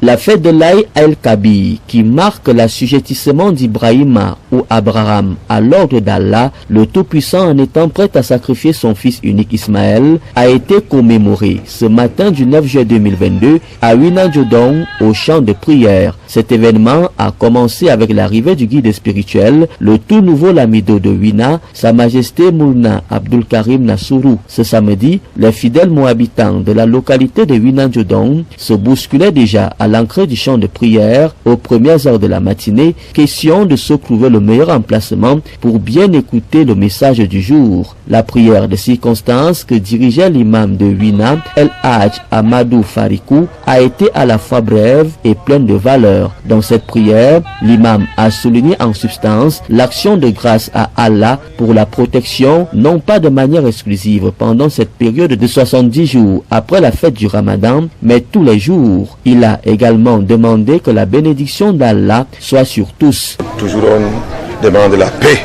La fête de l'Aïd el-Kabir, qui marque l'assujettissement d'Ibrahima ou Abraham à l'ordre d'Allah, le Tout-Puissant en étant prêt à sacrifier son fils unique Ismaël, a été commémorée ce matin du 9 juillet 2022 à Ouina-Djodong, au champ de prière. Cet événement a commencé avec l'arrivée du guide spirituel, le tout nouveau lamido de Ouina, Sa Majesté Moulna Abdul Karim Nassourou. Ce samedi, les fidèles mohabitants de la localité de Ouina-Djodong se bousculaient déjà à l'entrée du champ de prière aux premières heures de la matinée, question de se trouver le meilleur emplacement pour bien écouter le message du jour. La prière de circonstance que dirigeait l'imam de Ouina, El Hadj Amadou Farikou, a été à la fois brève et pleine de valeur. Dans cette prière, l'imam a souligné en substance l'action de grâce à Allah pour la protection, non pas de manière exclusive pendant cette période de 70 jours après la fête du Ramadan, mais tous les jours. Il a également demandé que la bénédiction d'Allah soit sur tous. Toujours on demande la paix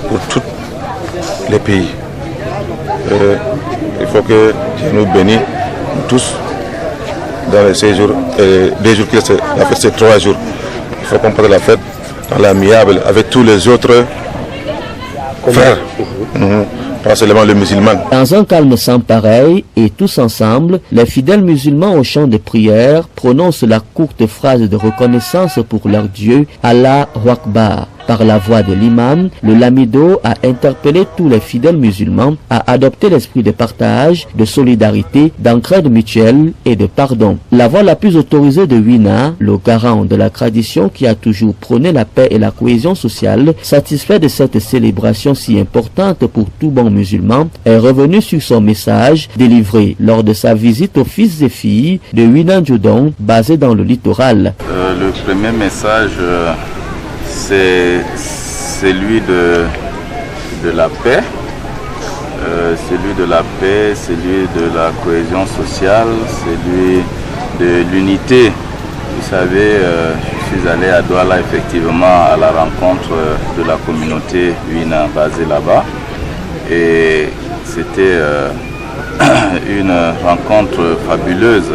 pour tous les pays. Il faut que Dieu nous bénisse tous dans les 6 jours, 2 jours, la fête c'est 3 jours. Il faut qu'on passe la fête dans l'amiable avec tous les autres frères. Pas seulement les musulmans. Dans un calme sans pareil, et tous ensemble, les fidèles musulmans au chant de prière prononcent la courte phrase de reconnaissance pour leur Dieu, Allah Akbar. Par la voix de l'imam, le lamido a interpellé tous les fidèles musulmans à adopter l'esprit de partage, de solidarité, d'entraide mutuelle et de pardon. La voix la plus autorisée de Ouina, le garant de la tradition qui a toujours prôné la paix et la cohésion sociale, satisfait de cette célébration si importante pour tout bon musulman, est revenu sur son message délivré lors de sa visite aux fils et filles de Ouina-Djodong, basé dans le littoral. Le premier message c'est celui de la paix, celui de la paix, celui de la cohésion sociale, celui de l'unité. Vous savez, je suis allé à Douala effectivement à la rencontre de la communauté Ouina basée là-bas et c'était une rencontre fabuleuse.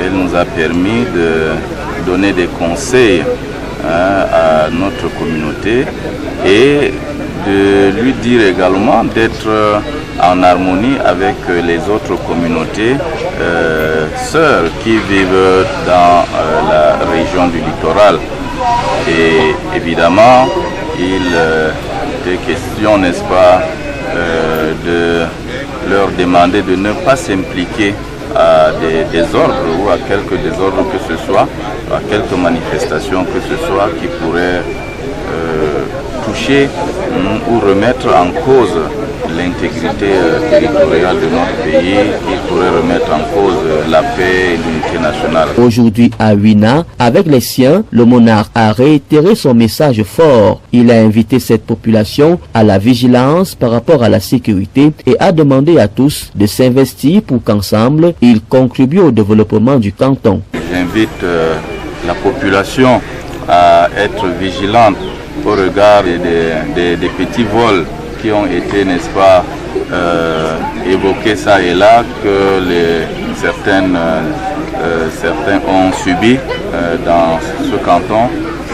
Elle nous a permis de donner des conseils à notre communauté et de lui dire également d'être en harmonie avec les autres communautés sœurs qui vivent dans la région du littoral. Et évidemment, il était question, n'est-ce pas, de leur demander de ne pas s'impliquer à des désordres ou à quelques désordres que ce soit, à quelques manifestations que ce soit qui pourraient toucher ou remettre en cause l'intégrité territoriale de notre pays, qui pourrait remettre en cause la paix et l'unité nationale. Aujourd'hui à Ouina, avec les siens, le monarque a réitéré son message fort. Il a invité cette population à la vigilance par rapport à la sécurité et a demandé à tous de s'investir pour qu'ensemble, ils contribuent au développement du canton. J'invite la population à être vigilante au regard des petits vols qui ont été, n'est-ce pas, évoqués ça et là, que certains ont subi dans ce canton.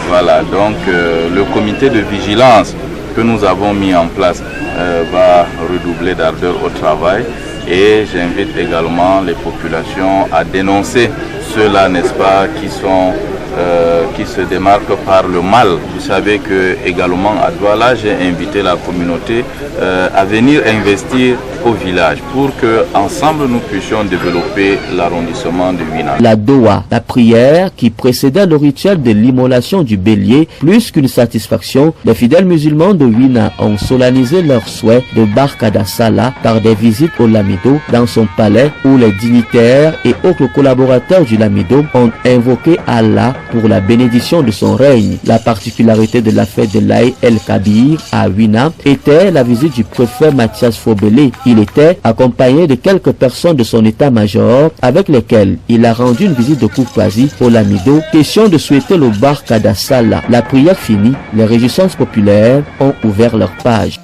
Voilà, donc le comité de vigilance que nous avons mis en place va redoubler d'ardeur au travail et j'invite également les populations à dénoncer ceux-là, n'est-ce pas, qui se démarquent par le mal. Vous savez que également à Douala, j'ai invité la communauté à venir investir au village pour que ensemble nous puissions développer l'arrondissement de Ouina. La Doha, la prière qui précédait le rituel de l'immolation du bélier, plus qu'une satisfaction, les fidèles musulmans de Ouina ont solennalisé leur souhait de Barkada Salah par des visites au lamido dans son palais où les dignitaires et autres collaborateurs du lamido ont invoqué Allah pour la bénédiction de son règne. La particularité de la fête de l'Aïd el-Kabir à Ouina était la visite du préfet Mathias Fobelé. Il était accompagné de quelques personnes de son état-major avec lesquelles il a rendu une visite de courtoisie au lamido, question de souhaiter le Barkada Salah. La prière finie, les réjouissances populaires ont ouvert leur page.